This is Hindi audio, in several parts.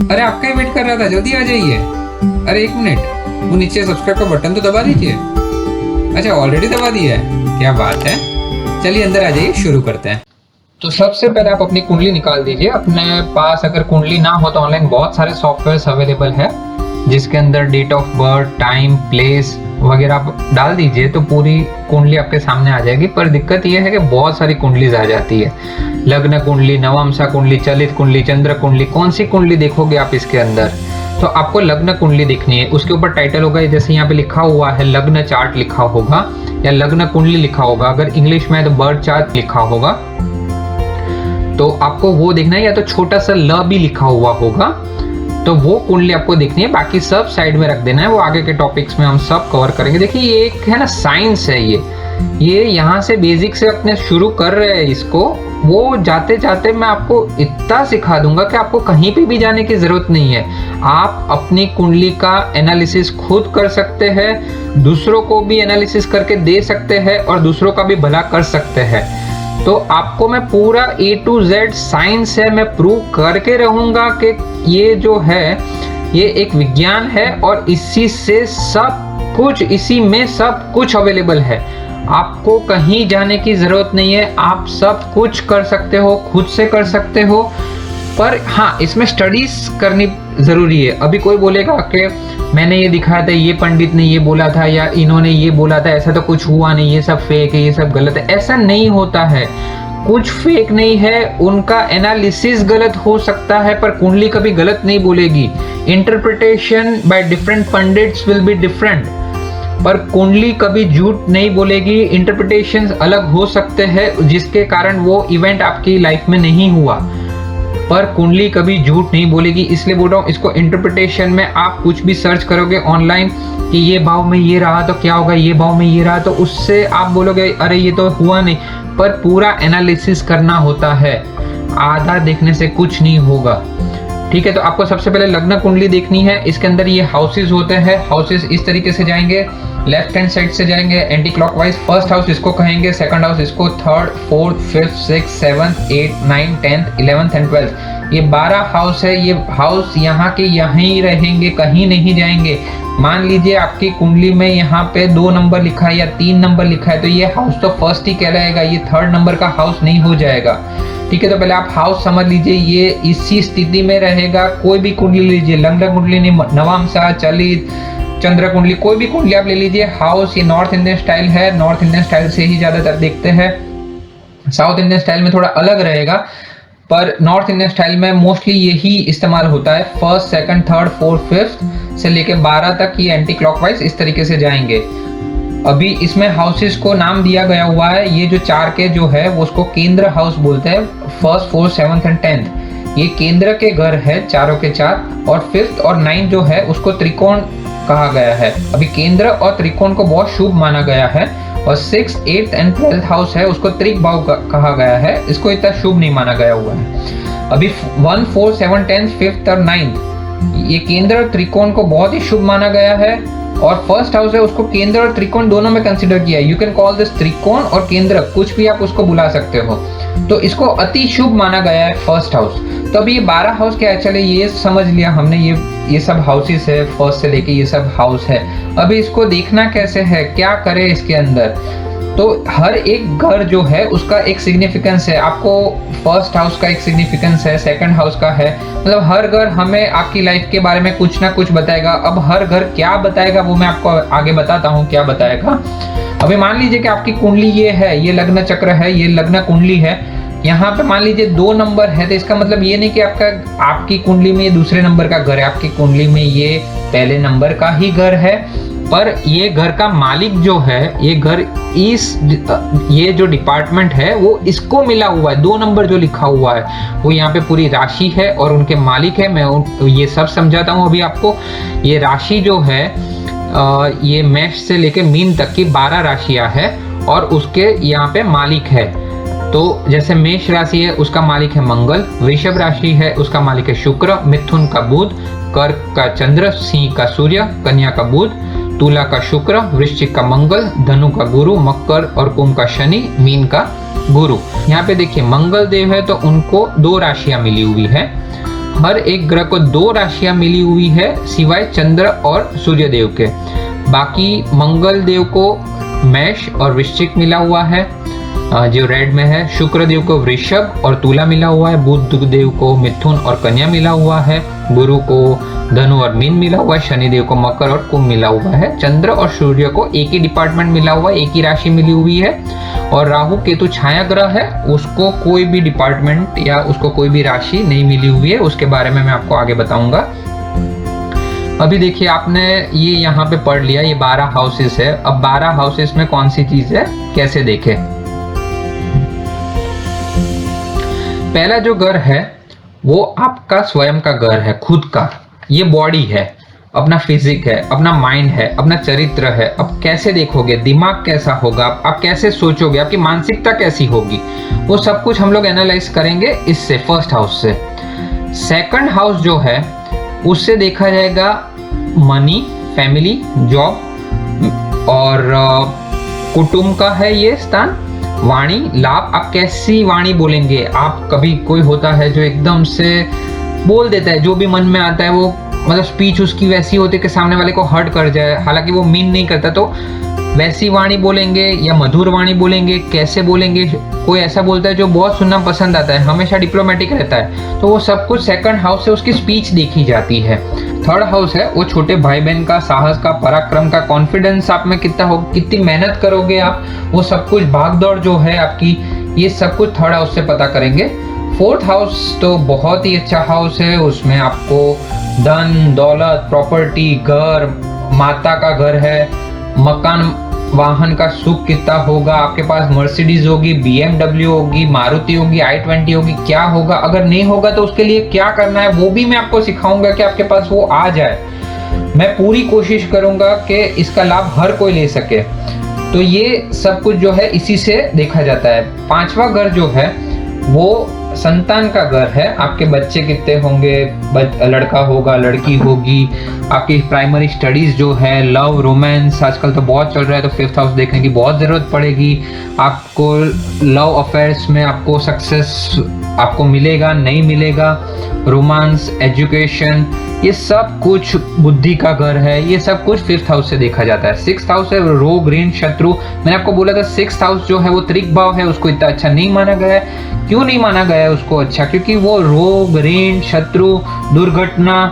अरे आपका ही वेट कर रहा था, जल्दी आ जाइए। अरे एक मिनट, वो नीचे सब्सक्राइब का बटन तो दबा दीजिए। अच्छा ऑलरेडी दबा दिया है, क्या बात है। चलिए अंदर आ जाइए, शुरू करते हैं। तो सबसे पहले आप अपनी कुंडली निकाल दीजिए। अपने पास अगर कुंडली ना हो तो ऑनलाइन बहुत सारे सॉफ्टवेयर अवेलेबल है जिसके अंदर date of birth, time, place वगैरह आप डाल दीजिए तो पूरी कुंडली आपके सामने आ जाएगी। पर दिक्कत यह है कि बहुत सारी कुंडलीज आ जाती है। लग्न कुंडली, नवमसा कुंडली, चलित कुंडली, चंद्र कुंडली, कौन सी कुंडली देखोगे आप इसके अंदर। तो आपको लग्न कुंडली देखनी है, उसके ऊपर टाइटल होगा जैसे यहाँ पे लिखा हुआ है लग्न चार्ट लिखा होगा या लग्न कुंडली लिखा होगा। अगर इंग्लिश में है तो बर्थ चार्ट लिखा होगा। तो आपको वो देखना है, या तो छोटा सा ल भी लिखा हुआ होगा तो वो कुंडली आपको देखनी है। बाकी सब साइड में रख देना है, वो आगे के टॉपिक्स में हम सब कवर करेंगे। देखिए ये एक है ना साइंस है, ये यहाँ से बेसिक से अपने शुरू कर रहे हैं इसको। वो जाते जाते मैं आपको इतना सिखा दूंगा कि आपको कहीं पे भी जाने की जरूरत नहीं है। आप अपनी कुंडली का एनालिसिस खुद कर सकते हैं, दूसरों को भी एनालिसिस करके दे सकते हैं और दूसरों का भी भला कर सकते हैं। तो आपको मैं पूरा A to Z साइंस है, मैं प्रूव करके रहूंगा कि ये जो है ये एक विज्ञान है और इसी से सब कुछ, इसी में सब कुछ अवेलेबल है। आपको कहीं जाने की जरूरत नहीं है, आप सब कुछ कर सकते हो, खुद से कर सकते हो। पर हाँ, इसमें स्टडीज करनी जरूरी है। अभी कोई बोलेगा कि मैंने ये दिखाया था, ये पंडित ने ये बोला था या इन्होंने ये बोला था, ऐसा तो कुछ हुआ नहीं, ये सब फेक है, ये सब गलत है। ऐसा नहीं होता है, कुछ फेक नहीं है। उनका एनालिसिस गलत हो सकता है पर कुंडली कभी गलत नहीं बोलेगी। Interpretation by different pandits will be different, पर कुंडली कभी झूठ नहीं बोलेगी। इंटरप्रिटेशंस अलग हो सकते हैं जिसके कारण वो इवेंट आपकी लाइफ में नहीं हुआ, पर कुंडली कभी झूठ नहीं बोलेगी। इसलिए बोल रहा हूँ, इसको इंटरप्रिटेशन में आप कुछ भी सर्च करोगे ऑनलाइन कि ये भाव में ये रहा तो क्या होगा, ये भाव में ये रहा, तो उससे आप बोलोगे अरे ये तो हुआ नहीं। पर पूरा एनालिसिस करना होता है, आधा देखने से कुछ नहीं होगा। ठीक है, तो आपको सबसे पहले लग्न कुंडली देखनी है। इसके अंदर ये हाउसेस होते हैं। हाउसेस इस तरीके से जाएंगे, लेफ्ट हैंड साइड से जाएंगे एंटी क्लॉकवाइज। फर्स्ट हाउस इसको कहेंगे, सेकंड हाउस इसको, third, fourth, fifth, six, seventh, 8, 9, 10, 11 and 12। ये 12 हाउस है। ये हाउस यहाँ के यहीं रहेंगे, कहीं नहीं जाएंगे। मान लीजिए आपकी कुंडली में यहाँ पे 2 नंबर लिखा है या 3 नंबर लिखा है तो ये हाउस तो फर्स्ट ही कहलाएगा, ये 3rd नंबर का हाउस नहीं हो जाएगा। ठीक है, तो पहले आप हाउस समझ लीजिए, ये इसी स्थिति में रहेगा। कोई भी कुंडली लीजिए, लग्न कुंडली नहीं, नवमसा, चलित, चंद्र कुंडली, कोई भी कुंडली आप ले लीजिए। हाउस ये नॉर्थ इंडियन स्टाइल है, नॉर्थ इंडियन स्टाइल से ही ज्यादातर देखते हैं। साउथ इंडियन स्टाइल में थोड़ा अलग रहेगा, पर नॉर्थ इंडियन स्टाइल में मोस्टली यही इस्तेमाल होता है। First, second, third, fourth, fifth से लेके 12 तक ये एंटी क्लॉकवाइज इस तरीके से जाएंगे। अभी इसमें हाउसेस को नाम दिया गया हुआ है। ये जो 4 के जो है वो उसको केंद्र हाउस बोलते हैं। First, fourth, seventh and 10th ये केंद्र के घर है, चारों के 4। और 5th और 9th जो है उसको त्रिकोण कहा गया है। अभी केंद्र और त्रिकोण को बहुत शुभ माना गया है। और 6th, 8th and 12th house है उसको त्रिक भाव कहा गया है, इसको इतना शुभ नहीं माना गया हुआ है। अभी 1, 4, 7, 10, 5th और 9th ये केंद्र और त्रिकोण को बहुत ही शुभ माना गया है। और फर्स्ट हाउस है उसको केंद्र और त्रिकोण दोनों में कंसीडर किया है। यू कैन कॉल दिस त्रिकोण और केंद्र, कुछ भी आप उसको बुला सकते हो। तो इसको अति शुभ माना गया है फर्स्ट हाउस। तो अभी ये 12 हाउस क्या है, चले ये समझ लिया हमने, ये सब हाउसेस है, फर्स्ट से लेके ये सब हाउस है। अभी इसको देखना कैसे है, क्या करे इसके अंदर। तो हर एक घर जो है उसका एक सिग्निफिकेंस है। आपको फर्स्ट हाउस का एक सिग्निफिकेंस है, सेकंड हाउस का है, मतलब हर घर हमें आपकी लाइफ के बारे में कुछ ना कुछ बताएगा। अब हर घर क्या बताएगा वो मैं आपको आगे बताता हूँ क्या बताएगा। अभी मान लीजिए कि आपकी कुंडली ये है, ये लग्न चक्र है, ये लग्न कुंडली है। यहाँ पे मान लीजिए 2 नंबर है, तो इसका मतलब ये नहीं कि आपकी कुंडली में ये दूसरे नंबर का घर है, आपकी कुंडली में ये पहले नंबर का ही घर है। पर ये घर का मालिक जो है, ये घर ये जो डिपार्टमेंट है वो इसको मिला हुआ है। 2 नंबर जो लिखा हुआ है वो यहाँ पे पूरी राशि है और उनके मालिक है। मैं ये सब समझाता हूँ अभी आपको। ये राशि जो है ये मेष से लेके मीन तक की 12 राशियां है और उसके यहाँ पे मालिक है। तो जैसे मेष राशि है उसका मालिक है मंगल, वृषभ राशि है उसका मालिक है शुक्र, मिथुन का बुध, कर्क का चंद्र, सिंह का सूर्य, कन्या का बुध, तुला का शुक्र, वृश्चिक का मंगल, धनु का गुरु, मकर और कुंभ का शनि, मीन का गुरु। यहाँ पे देखिए मंगल देव है तो उनको 2 राशियां मिली हुई है। हर एक ग्रह को 2 राशियां मिली हुई है सिवाय चंद्र और सूर्य देव के। बाकी मंगल देव को मेष और वृश्चिक मिला हुआ है जो रेड में है। शुक्र देव को वृषभ और तुला मिला हुआ है। बुध देव को मिथुन और कन्या मिला हुआ है। गुरु को धनु और मीन मिला हुआ है। शनि देव को मकर और कुंभ मिला हुआ है। चंद्र और सूर्य को एक ही डिपार्टमेंट मिला हुआ है, एक ही राशि मिली हुई है। और राहु केतु छाया ग्रह है, उसको कोई भी डिपार्टमेंट या उसको कोई भी राशि नहीं मिली हुई है। उसके बारे में मैं आपको आगे बताऊंगा। अभी देखिए, आपने ये यहाँ पे पढ़ लिया, ये 12 हाउसेस है। अब 12 हाउसेस में कौन सी चीज है, कैसे देखें। पहला जो घर है वो आपका स्वयं का घर है, खुद का। ये बॉडी है, अपना फिजिक है, अपना माइंड है, अपना चरित्र है। अब कैसे देखोगे, दिमाग कैसा होगा, आप कैसे सोचोगे, आपकी मानसिकता कैसी होगी, वो सब कुछ हम लोग एनालाइज करेंगे इससे, फर्स्ट हाउस से। सेकंड हाउस जो है उससे देखा जाएगा मनी, फैमिली, जॉब और कुटुंब का है ये स्थान। वाणी, लाभ, आप कैसी वाणी बोलेंगे। आप कभी कोई होता है जो एकदम से बोल देता है, जो भी मन में आता है वो, मतलब स्पीच उसकी वैसी होती है कि सामने वाले को हर्ट कर जाए, हालांकि वो मीन नहीं करता। तो वैसी वाणी बोलेंगे या मधुर वाणी बोलेंगे, कैसे बोलेंगे। कोई ऐसा बोलता है जो बहुत सुनना पसंद आता है, हमेशा डिप्लोमेटिक रहता है, तो वो सब कुछ सेकंड हाउस से उसकी स्पीच देखी जाती है। थर्ड हाउस है वो छोटे भाई बहन का, साहस का, पराक्रम का, कॉन्फिडेंस आप में कितना हो, कितनी मेहनत करोगे आप, वो सब कुछ, भागदौड़ जो है आपकी, ये सब कुछ थर्ड हाउस से पता करेंगे। फोर्थ हाउस तो बहुत ही अच्छा हाउस है, उसमें आपको धन, दौलत, प्रॉपर्टी, घर, माता का घर है, मकान, वाहन का सुख कितना होगा, आपके पास मर्सिडीज होगी, BMW होगी, मारुति होगी, i20 होगी, क्या होगा। अगर नहीं होगा तो उसके लिए क्या करना है वो भी मैं आपको सिखाऊंगा कि आपके पास वो आ जाए। मैं पूरी कोशिश करूंगा कि इसका लाभ हर कोई ले सके। तो ये सब कुछ जो है इसी से देखा जाता है। पांचवा घर जो है वो संतान का घर है। आपके बच्चे कितने होंगे, लड़का होगा, लड़की होगी, आपकी प्राइमरी स्टडीज जो है, लव, रोमांस आजकल तो बहुत चल रहा है, तो फिफ्थ हाउस देखने की बहुत ज़रूरत पड़ेगी। आपको लव अफेयर्स में आपको सक्सेस आपको मिलेगा, नहीं मिलेगा, रोमांस, एजुकेशन, ये सब कुछ बुद्धि का घर है। ये सब कुछ फिफ्थ हाउस से देखा जाता है। सिक्स्थ हाउस है रोग, ऋण, शत्रु। मैंने आपको बोला था सिक्स्थ हाउस जो है वो त्रिक भाव है, उसको इतना अच्छा नहीं माना गया है। क्यों नहीं माना गया है उसको अच्छा, क्योंकि वो रोग, ऋण, शत्रु, दुर्घटना,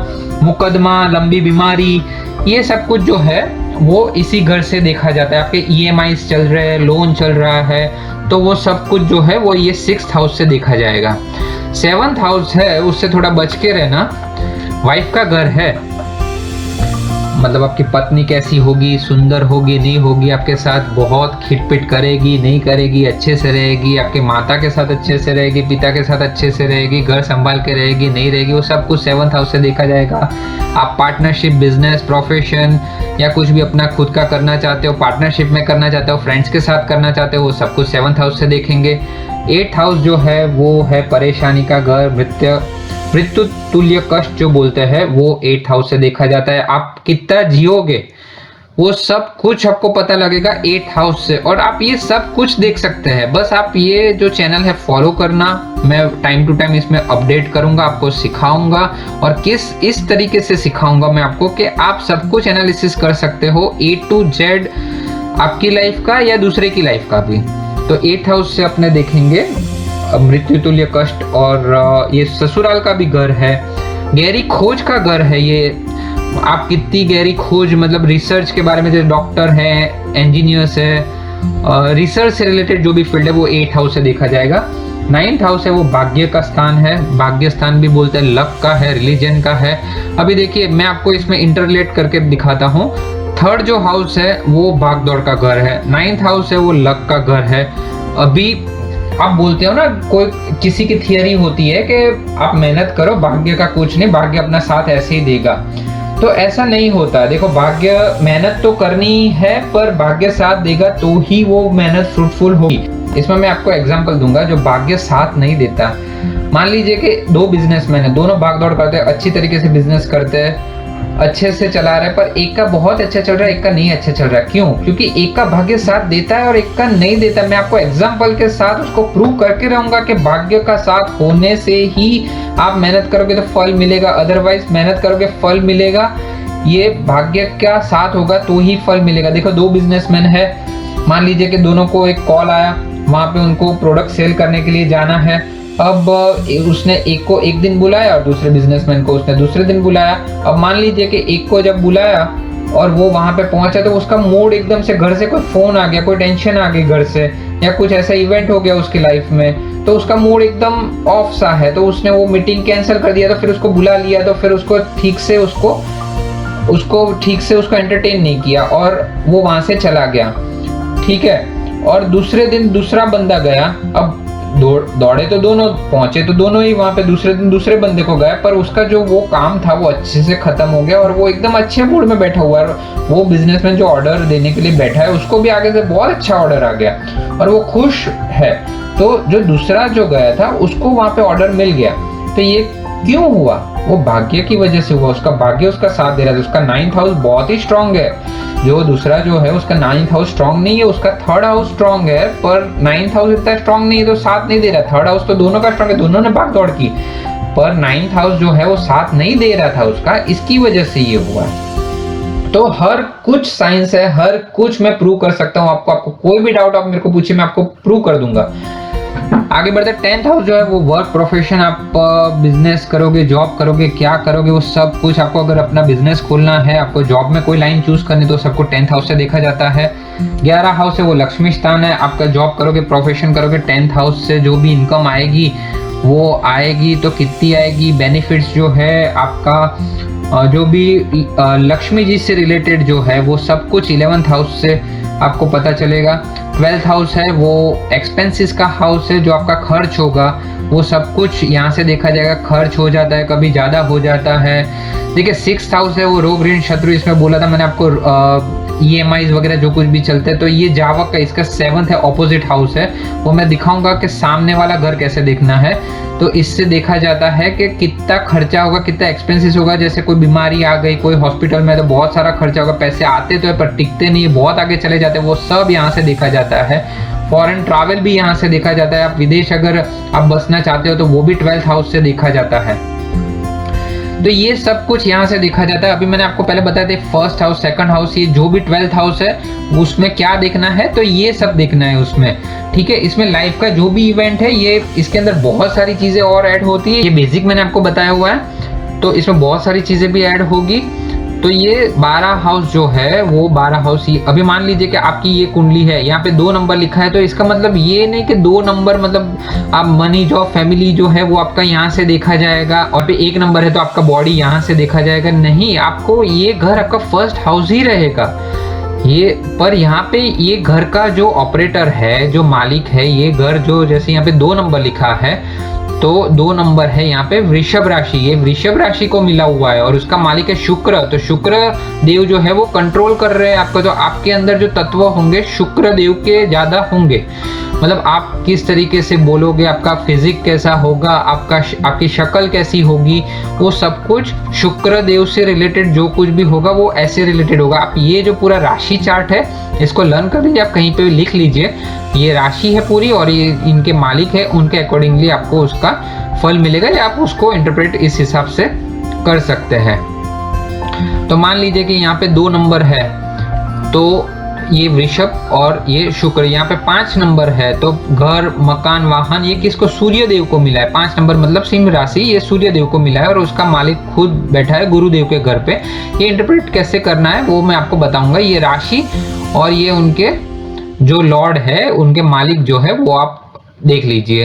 मुकदमा, लंबी बीमारी, ये सब कुछ जो है वो इसी घर से देखा जाता है। आपके EMIs चल रहे हैं, लोन चल रहा है, तो वो सब कुछ जो है वो ये सिक्स्थ हाउस से देखा जाएगा। सेवंथ हाउस है उससे थोड़ा बच के रहना। वाइफ का घर है, मतलब आपकी पत्नी कैसी होगी, सुंदर होगी, नहीं होगी, आपके साथ बहुत खिटपिट करेगी, नहीं करेगी, अच्छे से रहेगी, आपके माता के साथ अच्छे से रहेगी, पिता के साथ अच्छे से रहेगी, घर संभाल के रहेगी, नहीं रहेगी, वो सब कुछ सेवंथ हाउस से देखा जाएगा। आप पार्टनरशिप, बिजनेस, प्रोफेशन या कुछ भी अपना खुद का करना चाहते हो, पार्टनरशिप में करना चाहते हो, फ्रेंड्स के साथ करना चाहते हो, वो सब कुछ सेवंथ हाउस से देखेंगे। एट्थ हाउस जो है वो है परेशानी का घर, मृत्यु तुल्य कष्ट जो बोलते हैं, वो एट्थ हाउस से देखा जाता है। आप कितना जियोगे वो सब कुछ आपको पता लगेगा एट्थ हाउस से, और आप ये सब कुछ देख सकते हैं। बस आप ये जो चैनल है फॉलो करना, मैं टाइम टू टाइम इसमें अपडेट करूंगा, आपको सिखाऊंगा, और इस तरीके से सिखाऊंगा मैं आपको कि आप सब कुछ एनालिसिस कर सकते हो A to Z आपकी लाइफ का या दूसरे की लाइफ का भी। तो एट्थ हाउस से अपने देखेंगे मृत्यु तुल्य कष्ट, और ये ससुराल का भी घर है। गहरी खोज का घर है ये। आप कितनी गहरी खोज, मतलब रिसर्च के बारे में, जैसे डॉक्टर है, इंजीनियर्स है, रिसर्च से रिलेटेड जो भी फील्ड है वो एट्थ हाउस से देखा जाएगा। नाइन्थ हाउस है वो भाग्य का स्थान है, भाग्य स्थान भी बोलते हैं, लक का है, रिलीजन का है। अभी देखिए मैं आपको इसमें इंटरलेट करके दिखाता हूँ। थर्ड जो हाउस है वो भागदौड़ का घर है, नाइन्थ हाउस है वो लक का घर है। अभी आप बोलते हो ना, कोई किसी की थियरी होती है कि आप मेहनत करो, भाग्य का कुछ नहीं, भाग्य अपना साथ ऐसे ही देगा, तो ऐसा नहीं होता। देखो भाग्य, मेहनत तो करनी है पर भाग्य साथ देगा तो ही वो मेहनत फ्रूटफुल होगी। इसमें मैं आपको एग्जांपल दूंगा, जो भाग्य साथ नहीं देता, मान लीजिए कि दो बिजनेसमैन है, दोनों भाग दौड़ करते हैं, अच्छी तरीके से बिजनेस करते हैं, अच्छे से चला रहे हैं, पर एक का बहुत अच्छा चल रहा है, एक का नहीं अच्छा चल रहा है। क्यों? क्योंकि एक का भाग्य साथ देता है और एक का नहीं देता। मैं आपको एग्जांपल के साथ उसको प्रूव करके रहूंगा कि भाग्य का साथ होने से ही आप मेहनत करोगे तो फल मिलेगा, अदरवाइज मेहनत करोगे फल मिलेगा, ये भाग्य का साथ होगा तो ही फल मिलेगा। देखो, दो बिजनेसमैन है, मान लीजिए कि दोनों को एक कॉल आया, वहां पे उनको प्रोडक्ट सेल करने के लिए जाना है। अब उसने एक को एक दिन बुलाया और दूसरे बिजनेसमैन को उसने दूसरे दिन बुलाया। अब मान लीजिए कि एक को जब बुलाया और वो वहां पे पहुंचा तो उसका मूड एकदम से, घर से कोई फोन आ गया, कोई टेंशन आ गई घर से, या कुछ ऐसा इवेंट हो गया उसकी लाइफ में, तो उसका मूड एकदम ऑफ सा है, तो उसने वो मीटिंग कैंसिल कर दिया। तो फिर उसको बुला लिया, तो फिर उसको ठीक से उसको एंटरटेन नहीं किया और वो वहां से चला गया। ठीक है। और दूसरे दिन दूसरा बंदा गया, अब दौड़े तो दोनों, पहुंचे तो दोनों ही वहां पे, दूसरे दिन दूसरे बंदे को गया, पर उसका जो वो काम था वो अच्छे से खत्म हो गया और वो एकदम अच्छे मूड में बैठा हुआ है। वो बिजनेसमैन जो ऑर्डर देने के लिए बैठा है उसको भी आगे से बहुत अच्छा ऑर्डर आ गया और वो खुश है। तो जो दूसरा जो गया था उसको वहां पे ऑर्डर मिल गया। तो ये क्यों हुआ? वो भाग्य की वजह से हुआ। उसका भाग्य उसका साथ दे रहा था, उसका 9th हाउस बहुत ही स्ट्रांग है। जो दूसरा जो है उसका 9th हाउस स्ट्रांग नहीं है, उसका 3rd हाउस स्ट्रांग है, पर 9th हाउस इतना स्ट्रांग नहीं है तो साथ नहीं दे रहा। 3rd हाउस तो दोनों का स्ट्रांग है, दोनों ने भाग दौड़ की, पर 9th हाउस जो है वो साथ नहीं दे रहा था उसका, इसकी वजह से ये हुआ है। तो हर कुछ साइंस है, हर कुछ मैं प्रूव कर सकता हूँ आपको कोई भी डाउट आप मेरे को पूछिए, मैं आपको प्रूव कर दूंगा। आगे बढ़ते, 10th हाउस जो है वो वर्क प्रोफेशन, आप बिजनेस करोगे, जॉब करोगे, क्या करोगे वो सब कुछ। आपको अगर अपना बिजनेस खोलना है, आपको जॉब में कोई लाइन चूज करनी, तो सबको 10th हाउस से देखा जाता है। 11 हाउस है वो लक्ष्मी स्थान है, आपका जॉब करोगे, प्रोफेशन करोगे, 10th हाउस से जो भी इनकम आएगी वो आएगी। तो कितनी आएगी, बेनिफिट्स जो है आपका जो भी लक्ष्मी जी से रिलेटेड जो है वो सब कुछ 11th हाउस से आपको पता चलेगा। 12th हाउस है वो एक्सपेंसेस का हाउस है, जो आपका खर्च होगा वो सब कुछ यहाँ से देखा जाएगा। खर्च हो जाता है, कभी ज़्यादा हो जाता है। देखिए 6th हाउस है वो रोग ऋण शत्रु, इसमें बोला था मैंने आपको EMIs वगैरह जो कुछ भी चलते हैं, तो ये जावक का, इसका 7th है ऑपोजिट हाउस है। वो मैं दिखाऊंगा कि सामने वाला घर कैसे देखना है। तो इससे देखा जाता है कि कितना खर्चा होगा, कितना एक्सपेंसेस होगा। जैसे कोई बीमारी आ गई, कोई हॉस्पिटल में, तो बहुत सारा खर्चा होगा। पैसे आते तो है पर टिकते नहीं, बहुत आगे चले जाते हैं, वो सब यहाँ से देखा जाता है। फॉरेन ट्रैवल भी यहाँ से देखा जाता है। आप विदेश अगर आप बसना चाहते हो तो वो भी 12th हाउस से देखा जाता है। तो ये सब कुछ यहाँ से देखा जाता है। अभी मैंने आपको पहले बताया था 1st हाउस, 2nd हाउस, ये जो भी 12th हाउस है उसमें क्या देखना है, तो ये सब देखना है उसमें। ठीक है। इसमें लाइफ का जो भी इवेंट है, ये इसके अंदर बहुत सारी चीजें और ऐड होती है। ये बेसिक मैंने आपको बताया हुआ है, तो इसमें बहुत सारी चीजें भी ऐड होगी। तो ये 12 हाउस जो है वो 12 हाउस, अभी मान लीजिए कि आपकी ये कुंडली है, यहाँ पे 2 नंबर लिखा है, तो इसका मतलब ये नहीं कि 2 नंबर मतलब आप मनी, जॉब, फैमिली जो है वो आपका यहाँ से देखा जाएगा, और पे 1 नंबर है तो आपका बॉडी यहाँ से देखा जाएगा। नहीं, आपको ये घर आपका 1st हाउस ही रहेगा ये। पर यहाँ पे ये घर का जो ऑपरेटर है, जो मालिक है, ये घर जो, जैसे यहाँ पे 2 नंबर लिखा है, तो 2 नंबर है यहाँ पे वृषभ राशि, ये वृषभ राशि को मिला हुआ है और उसका मालिक है शुक्र। तो शुक्र देव जो है वो कंट्रोल कर रहे हैं आपको। तो आपके अंदर जो तत्व होंगे शुक्र देव के ज्यादा होंगे, मतलब आप किस तरीके से बोलोगे, आपका फिजिक कैसा होगा, आपकी शक्ल कैसी होगी, वो सब कुछ शुक्र देव से रिलेटेड जो कुछ भी होगा वो ऐसे रिलेटेड होगा। आप ये जो पूरा राशि चार्ट है इसको लर्न कर लीजिए, आप कहीं पे भी लिख लीजिए, ये राशि है पूरी और ये इनके मालिक है, उनके अकॉर्डिंगली आपको उसका फल मिलेगा, या आप उसको इंटरप्रेट इस हिसाब से कर सकते हैं। तो मान लीजिए कि यहाँ पे 2 नंबर है, तो ये वृषभ और ये शुक्र, यहाँ पे 5 नंबर है, तो घर, मकान, वाहन, ये किसको, सूर्य देव को मिला है। 5 नंबर मतलब सिंह राशि, ये सूर्य देव को मिला है और उसका मालिक खुद बैठा है गुरुदेव के घर पे। ये इंटरप्रेट कैसे करना है वो मैं आपको बताऊंगा। ये राशि और ये उनके जो लॉर्ड है, उनके मालिक जो है वो आप देख लीजिए।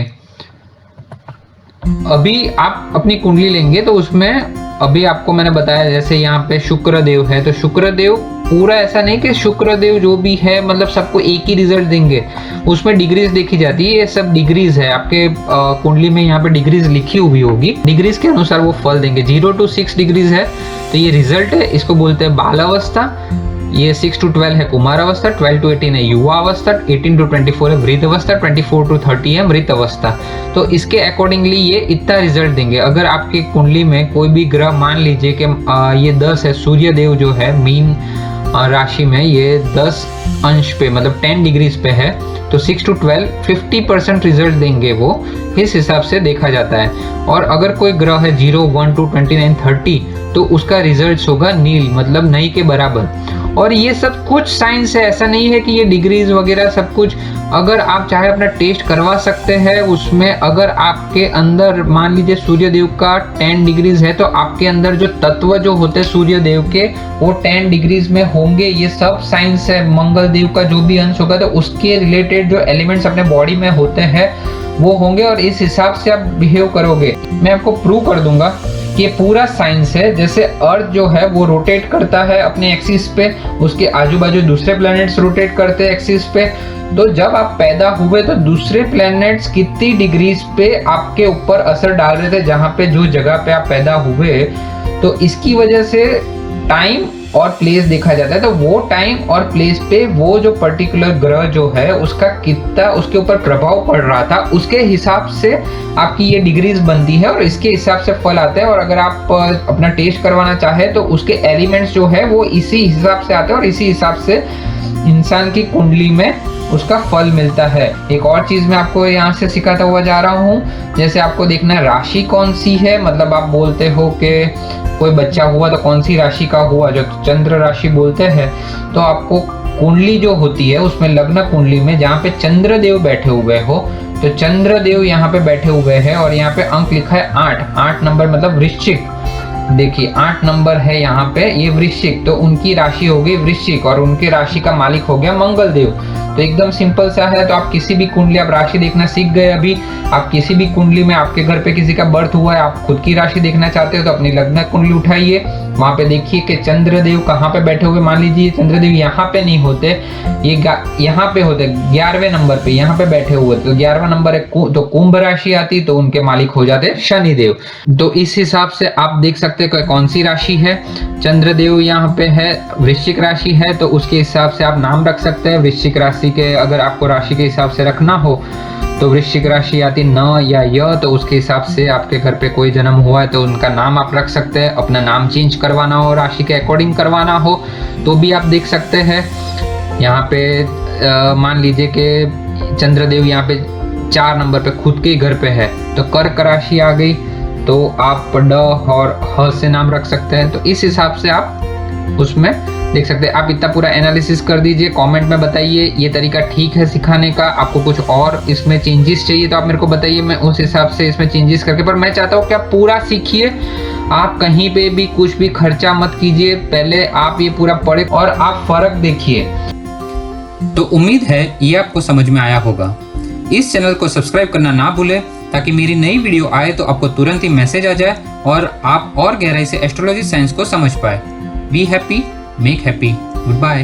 अभी आप अपनी कुंडली लेंगे तो उसमें अभी आपको मैंने बताया, जैसे यहाँ पे शुक्र देव है, तो शुक्र देव पूरा ऐसा नहीं कि शुक्र देव जो भी है मतलब सबको एक ही रिजल्ट देंगे, उसमें डिग्रीज देखी जाती है। ये सब डिग्रीज है, आपके कुंडली में यहाँ पे डिग्रीज लिखी हुई होगी, डिग्रीज के अनुसार वो फल देंगे। 0 to 6 डिग्रीज है तो ये रिजल्ट है, इसको बोलते हैं बाल अवस्था। ये 6 to 12 है कुमार अवस्था, 12 to 18 है युवा अवस्था, 18 to 24 है वृद्ध अवस्था, 24 to 30 है मृत अवस्था। तो इसके अकॉर्डिंगली ये इतना रिजल्ट देंगे। अगर आपके कुंडली में कोई भी ग्रह, मान लीजिए कि ये 10 है, सूर्य देव जो है मीन राशि में ये 10 अंश पे मतलब 10 डिग्रीज पे है, तो 6 to 12 50% रिजल्ट देंगे वो, इस हिसाब से देखा जाता है। और अगर कोई ग्रह है 0, 1 to 29, 30 तो उसका रिजल्ट होगा नील, मतलब नहीं के बराबर। और ये सब कुछ साइंस है, ऐसा नहीं है कि ये डिग्रीज वगैरह सब कुछ। अगर आप चाहे अपना टेस्ट करवा सकते हैं उसमें, अगर आपके अंदर मान लीजिए सूर्य देव का 10 डिग्रीज है तो आपके अंदर जो तत्व जो होते हैं सूर्य देव के वो 10 डिग्रीज में होंगे। ये सब साइंस है। मंगल देव का जो भी अंश होगा तो उसके रिलेटेड जो एलिमेंट्स अपने बॉडी में होते हैं वो होंगे और इस हिसाब से आप बिहेव करोगे। मैं आपको प्रूव कर दूंगा कि ये पूरा साइंस है। जैसे अर्थ जो है वो रोटेट करता है अपने एक्सिस पे, उसके आजू बाजू दूसरे प्लैनेट्स रोटेट करते हैं एक्सिस पे। तो जब आप पैदा हुए तो दूसरे प्लैनेट्स कितनी डिग्रीज पे आपके ऊपर असर डाल रहे थे जहाँ पे जो जगह पे आप पैदा हुए, तो इसकी वजह से टाइम और प्लेस देखा जाता है। तो वो टाइम और प्लेस पे वो जो पर्टिकुलर ग्रह जो है उसका कितना उसके ऊपर प्रभाव पड़ रहा था, उसके हिसाब से आपकी ये डिग्रीज बनती है और इसके हिसाब से फल आता है। और अगर आप अपना टेस्ट करवाना चाहे तो उसके एलिमेंट्स जो है वो इसी हिसाब से आते हैं और इसी हिसाब से इंसान की कुंडली में उसका फल मिलता है। एक और चीज मैं आपको यहाँ से सिखाता हुआ जा रहा हूँ। जैसे आपको देखना है राशि कौन सी है, मतलब आप बोलते हो कि कोई बच्चा हुआ तो कौन सी राशि का हुआ, जो चंद्र राशि बोलते हैं। तो आपको कुंडली जो होती है उसमें लग्न कुंडली में जहाँ पे चंद्र देव बैठे हुए हो, तो चंद्र देव यहाँ पे बैठे हुए हैं और यहाँ पे अंक लिखा है 8 नंबर मतलब वृश्चिक। देखिए 8 नंबर है यहाँ पे, ये वृश्चिक, तो उनकी राशि हो गई वृश्चिक और उनके राशि का मालिक हो गया मंगल देव। तो एकदम सिंपल सा है। तो आप किसी भी कुंडली, आप राशि देखना सीख गए अभी, आप किसी भी कुंडली में आपके घर पे किसी का बर्थ हुआ है, आप खुद की राशि देखना चाहते हो तो अपनी लग्न कुंडली उठाइए, वहां पे देखिए कि चंद्रदेव कहाँ पे बैठे हुए। मान लीजिए चंद्रदेव यहाँ पे नहीं होते, ये यहाँ पे होते 11वें नंबर पे यहाँ पे बैठे हुए, तो 11वां नंबर है तो कुंभ राशि आती, तो उनके मालिक हो जाते शनिदेव। तो इस हिसाब से आप देख सकते हैं कौन सी राशि है। चंद्रदेव यहाँ पे है, वृश्चिक राशि है, तो उसके हिसाब से आप नाम रख सकते हैं वृश्चिक राशि के। अगर आपको राशि के हिसाब से रखना हो तो वृश्चिक राशि आती न या य, तो उसके हिसाब से आपके घर पे कोई जन्म हुआ है तो उनका नाम आप रख सकते हैं। अपना नाम चेंज करवाना हो, राशि के अकॉर्डिंग करवाना हो तो भी आप देख सकते हैं। यहाँ पे मान लीजिए कि चंद्रदेव यहाँ पे 4 नंबर पे खुद के घर पे है, तो कर्क राशि आ गई, तो आप ड और ह से नाम रख सकते हैं। तो इस हिसाब से आप उसमें देख सकते हैं। आप इतना पूरा एनालिसिस कर दीजिए, कमेंट में बताइए ये तरीका ठीक है सिखाने का। आपको कुछ और इसमें चेंजेस चाहिए तो आप मेरे को बताइए, मैं उस हिसाब से इसमें चेंजेस करके, पर मैं चाहता हूँ कि आप पूरा सीखिए। आप कहीं पे भी कुछ भी खर्चा मत कीजिए, पहले आप ये पूरा पढ़े और आप फर्क देखिए। तो उम्मीद है ये आपको समझ में आया होगा। इस चैनल को सब्सक्राइब करना ना भूलें ताकि मेरी नई वीडियो आए तो आपको तुरंत ही मैसेज आ जाए और आप और गहराई से एस्ट्रोलॉजी साइंस को समझ पाए। Be happy, make happy. Good bye.